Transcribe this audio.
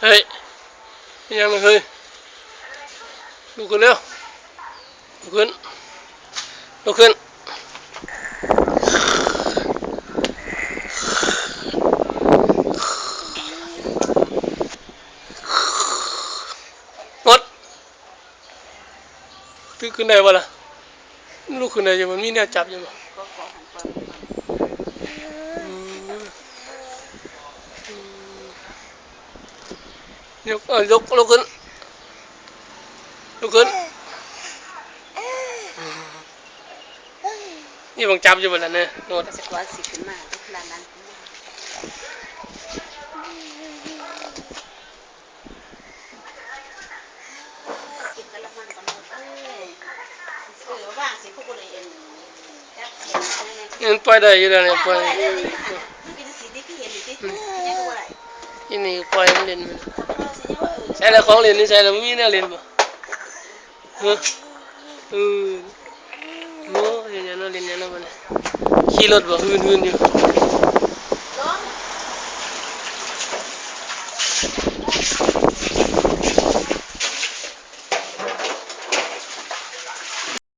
เฮ้ยยังไม่เคยลุกขึ้นเร็วลุกขึ้นลุกขึ้นงดลุกขึ้นได้ปะล่ะลุกขึ้นได้ยังมันมีแนวจับอยู่มั้ยยกยกลุกขึ้นลุกขึ้นนี่บังจับอยู่บนนั้นเนี่ยโน้ตสควอตสิขึ้นมาได้ขนาดนั้นกินกะละมังกันหมดว่างสิพวกคนเองยังปล่อยได้อยู่แล้วเนี่ยปล่อยที่นี่ปล่อยมันเล่นมันใช้แล้วของเล่นนี่ใช้แล้วมีแนวเล่นบ่ฮะโน้เห็นยังเล่นยังนั่นมันขี่รถบ่หืนอยู่